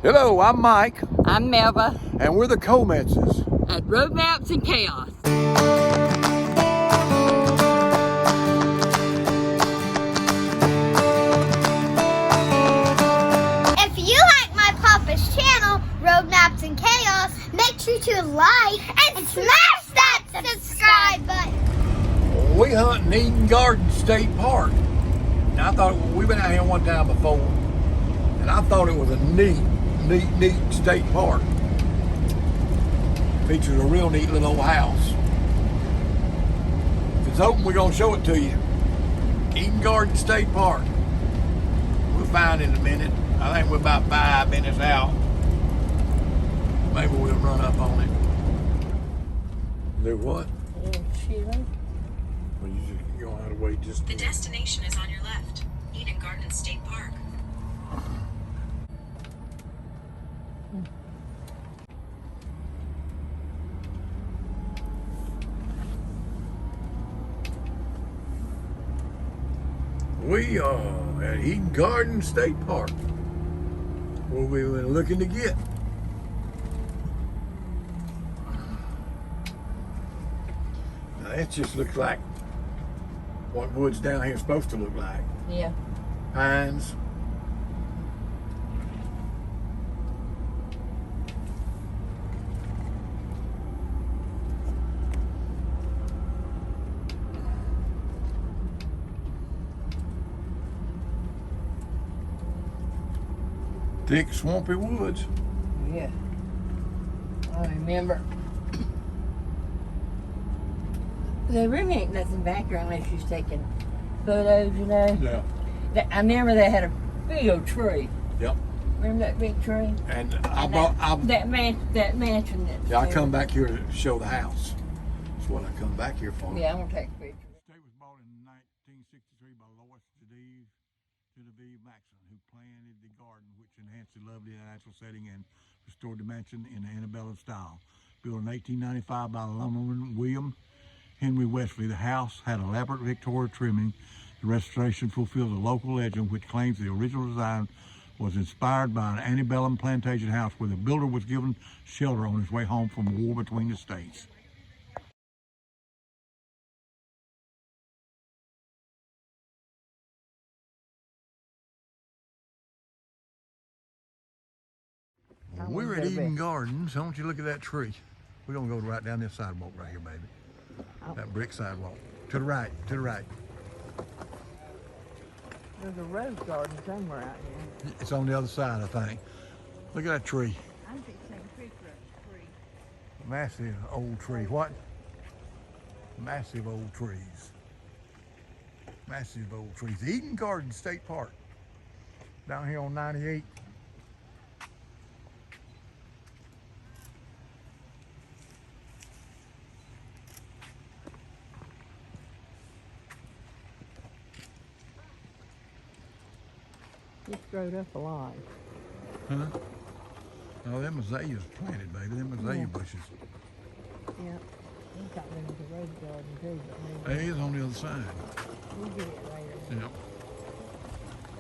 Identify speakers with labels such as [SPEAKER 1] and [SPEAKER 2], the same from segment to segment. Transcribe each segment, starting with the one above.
[SPEAKER 1] Hello, I'm Mike.
[SPEAKER 2] I'm Melba.
[SPEAKER 1] And we're the Cometses
[SPEAKER 2] At Road Maps and Chaos.
[SPEAKER 3] If you like my Papa's channel, Road Maps and Chaos, make sure to like and smash that subscribe button.
[SPEAKER 1] We hunt in Eden Garden State Park. Now, I thought we've been out here one time before, and I thought it was a neat state park. Features a real neat little old house. If it's open, we're gonna show it to you. Eden Garden State Park. We'll find it in a minute. I think we're about 5 minutes out. Maybe we'll run up on it. Do what? Well, you just go out of the way just.
[SPEAKER 4] The destination is on your left. Eden Garden State Park.
[SPEAKER 1] We are at Eden Garden State Park, where we were looking to get. Now it just looks like what woods down here is supposed to look like.
[SPEAKER 2] Yeah.
[SPEAKER 1] Pines. Thick, swampy woods.
[SPEAKER 2] Yeah. I remember. There really ain't nothing back there unless you're taking photos, you know.
[SPEAKER 1] Yeah.
[SPEAKER 2] I remember they had a big old tree.
[SPEAKER 1] Yep.
[SPEAKER 2] Remember that big tree?
[SPEAKER 1] And
[SPEAKER 2] that mansion.
[SPEAKER 1] Yeah, I come back here to show the house. That's what I come back here for.
[SPEAKER 2] Yeah, I'm gonna take a picture.
[SPEAKER 1] The estate was bought in 1963 by Lois Genevieve Maxson, who planted the garden, which enhanced the lovely natural setting and restored the mansion in the antebellum style. Built in 1895 by lumberman William Henry Wesley, the house had elaborate Victoria trimming. The restoration fulfills a local legend which claims the original design was inspired by an antebellum plantation house where the builder was given shelter on his way home from a war between the states. We're at Eden Gardens. Don't you look at that tree. We're gonna go right down this sidewalk right here, baby. That brick sidewalk. To the right, to the right.
[SPEAKER 2] There's a rose garden somewhere out here.
[SPEAKER 1] It's on the other side, I think. Look at that tree.
[SPEAKER 2] I'm fixing to take a picture of the tree.
[SPEAKER 1] Massive old tree. What? Massive old trees. Massive old trees. Eden Garden State Park. Down here on 98.
[SPEAKER 2] It's growed up a lot.
[SPEAKER 1] Huh? Oh, them azaleas planted, baby. Them azalea bushes.
[SPEAKER 2] Yeah. I thought there was a rose garden too, but
[SPEAKER 1] It is on the other side.
[SPEAKER 2] we'll get it later.
[SPEAKER 1] Yep.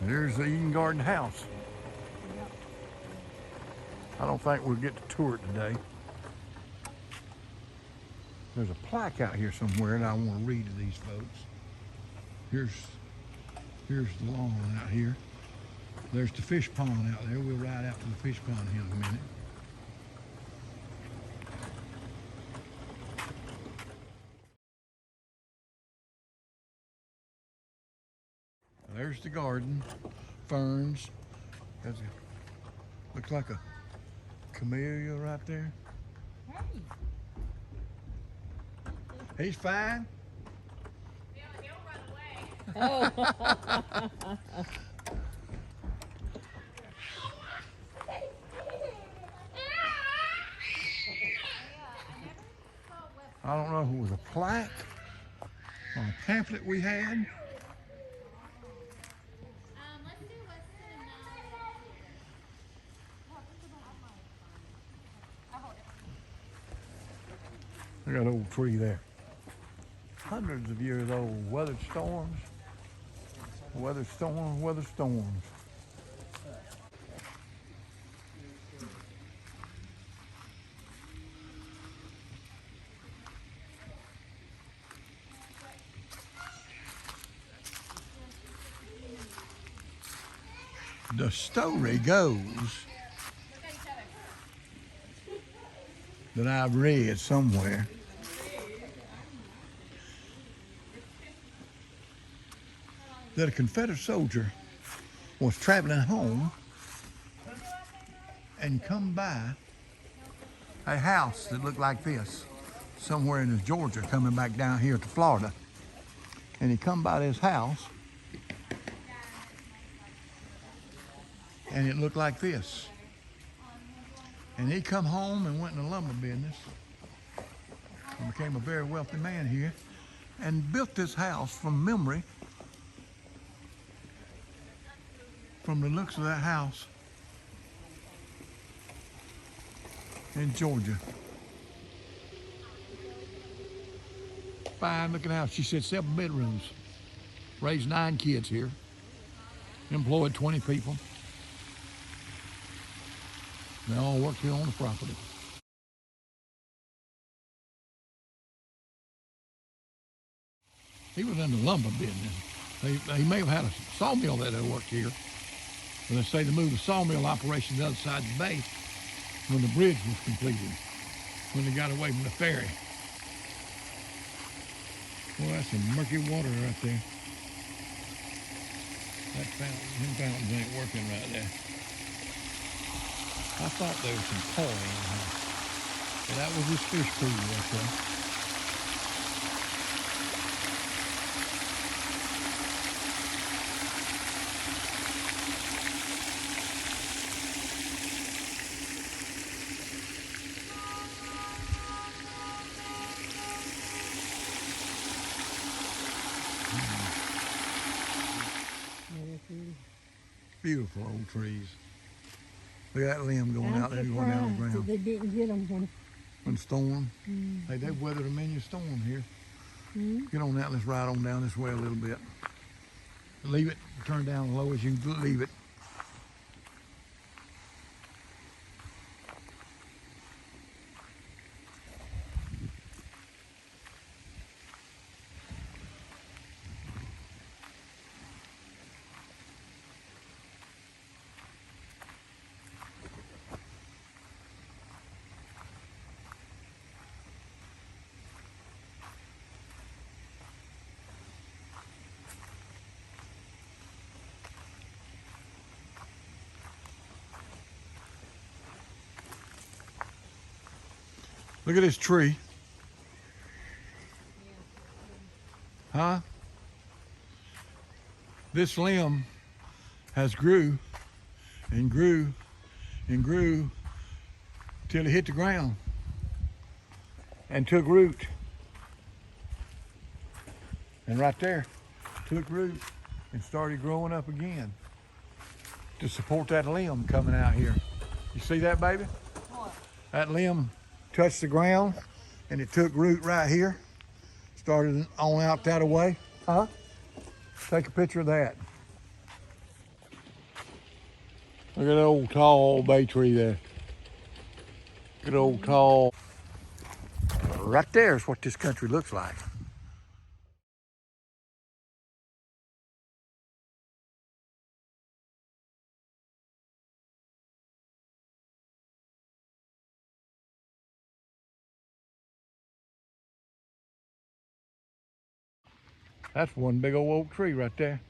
[SPEAKER 1] There's the Eden Garden house.
[SPEAKER 2] Yep.
[SPEAKER 1] I don't think we'll get to tour it today. There's a plaque out here somewhere that I want to read to these folks. Here's the lawn out here. There's the fish pond out there. We'll ride out to the fish pond here in a minute. There's the garden, ferns. Looks like a camellia right there.
[SPEAKER 2] Hey.
[SPEAKER 1] He's fine.
[SPEAKER 2] Oh.
[SPEAKER 1] I don't know if it was a plaque or a pamphlet we had. Look at that old tree there. Hundreds of years old. Weathered storms. Weathered storms. The story goes that I've read somewhere that a Confederate soldier was traveling home and come by a house that looked like this somewhere in Georgia, coming back down here to Florida. And he come by this house and it looked like this. And he come home and went in the lumber business and became a very wealthy man here and built this house from memory, from the looks of that house in Georgia. Fine looking house. She said 7 bedrooms, raised 9 kids here, employed 20 people. They all work here on the property. He was in the lumber business. He may have had a sawmill that had worked here, but they say they moved the sawmill operation to the other side of the bay when the bridge was completed, when they got away from the ferry. Well, that's some murky water right there. That fountain, them fountains ain't working right there. I thought there was some koi in here. But that was his fish pool right there. Beautiful old trees. Look at that limb going out there, going down the ground.
[SPEAKER 2] They didn't get them
[SPEAKER 1] when storm. Hey, they've weathered a many storm here. Get on that, let's ride on down this way a little bit. Leave it, turn down as low as you can leave it. Look at this tree. Huh? This limb has grew and grew and grew till it hit the ground and took root. And right there, took root and started growing up again to support that limb coming out here. You see that, baby? What? That limb touched the ground and it took root right here. Started on out that way. Huh? Take a picture of that. Look at that old tall bay tree there. Good old tall. Right there is what this country looks like. That's one big old oak tree right there.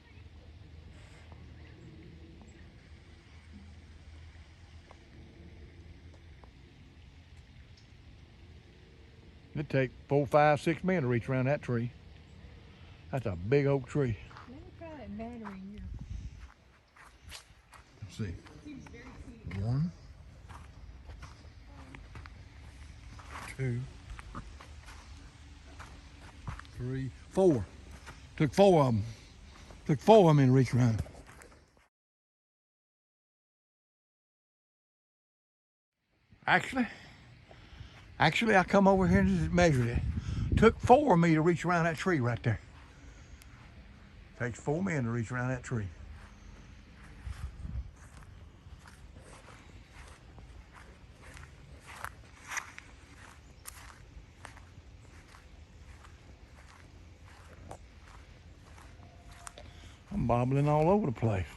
[SPEAKER 1] It'd take 4, 5, 6 men to reach around that tree. That's a big oak tree.
[SPEAKER 2] Let me try that battery here.
[SPEAKER 1] Let's see. 1, 2, 3, 4. Took 4 of them. Took 4 of them in to reach around. Actually, I come over here and just measured it. Took 4 of me to reach around that tree right there. Takes 4 men to reach around that tree. I'm bobbling all over the place.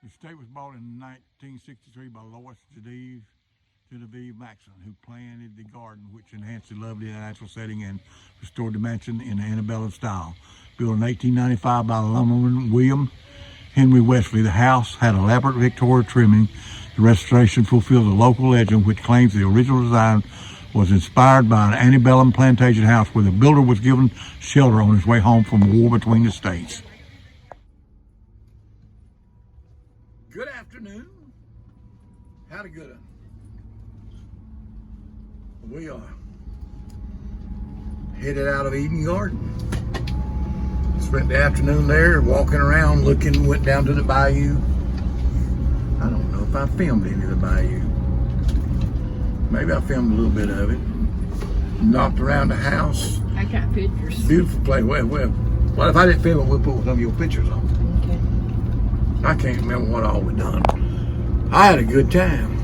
[SPEAKER 1] The estate was bought in 1963 by Lois Genevieve Maxson, who planted the garden, which enhanced the lovely natural setting and restored the mansion in the antebellum style. Built in 1895 by lumberman William Henry Wesley, the house had elaborate Victoria trimming. The restoration fulfills a local legend which claims the original design was inspired by an antebellum plantation house where the builder was given shelter on his way home from a war between the states. Good afternoon. Howdy good. We are headed out of Eden Garden. Spent the afternoon there walking around looking, went down to the bayou. I don't know if I filmed any of the bayou. Maybe I filmed a little bit of it. Knocked around the house.
[SPEAKER 2] I got pictures.
[SPEAKER 1] Beautiful place. Well, if I didn't film it, we'll put some of your pictures on.
[SPEAKER 2] Okay.
[SPEAKER 1] I can't remember what all we done. I had a good time.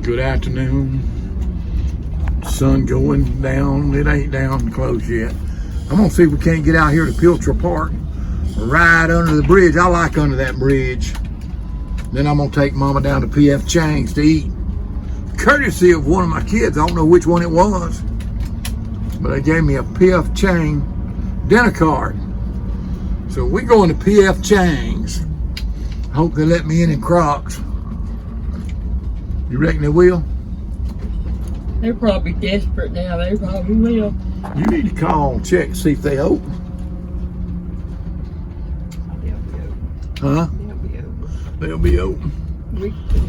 [SPEAKER 1] Good afternoon. Sun going down. It ain't down close yet. I'm gonna see if we can't get out here to Pilcher Park. Ride under the bridge. I like under that bridge. Then I'm gonna take Mama down to P.F. Chang's to eat. Courtesy of one of my kids. I don't know which one it was, but they gave me a P.F. Chang dinner card. So we going to P.F. Chang's. Hope they let me in Crocs. You reckon they will?
[SPEAKER 2] They're probably desperate now. They probably will.
[SPEAKER 1] You need to call and check, see if they open.
[SPEAKER 2] They'll be open.
[SPEAKER 1] Huh?
[SPEAKER 2] They'll be open.
[SPEAKER 1] They'll be open.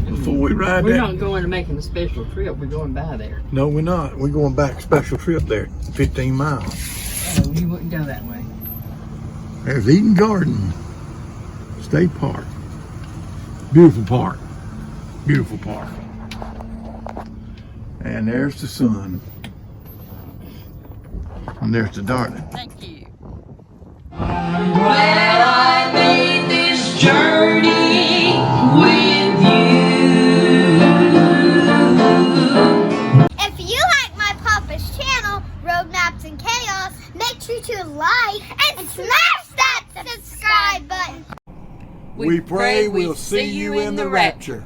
[SPEAKER 1] Before we ride
[SPEAKER 2] We're
[SPEAKER 1] that.
[SPEAKER 2] not going to making a special trip. We're going by there.
[SPEAKER 1] No, we're not. We're going back special trip there, 15 miles.
[SPEAKER 2] Oh, you wouldn't go that way.
[SPEAKER 1] There's Eden Garden State Park. Beautiful park. Beautiful park. And there's the sun. And there's the darkness.
[SPEAKER 2] Thank you.
[SPEAKER 5] Glad I made this journey with you.
[SPEAKER 3] If you like my Papa's channel, Road Maps and Chaos, make sure to like and smash that subscribe button.
[SPEAKER 1] We pray we'll see you in the rapture.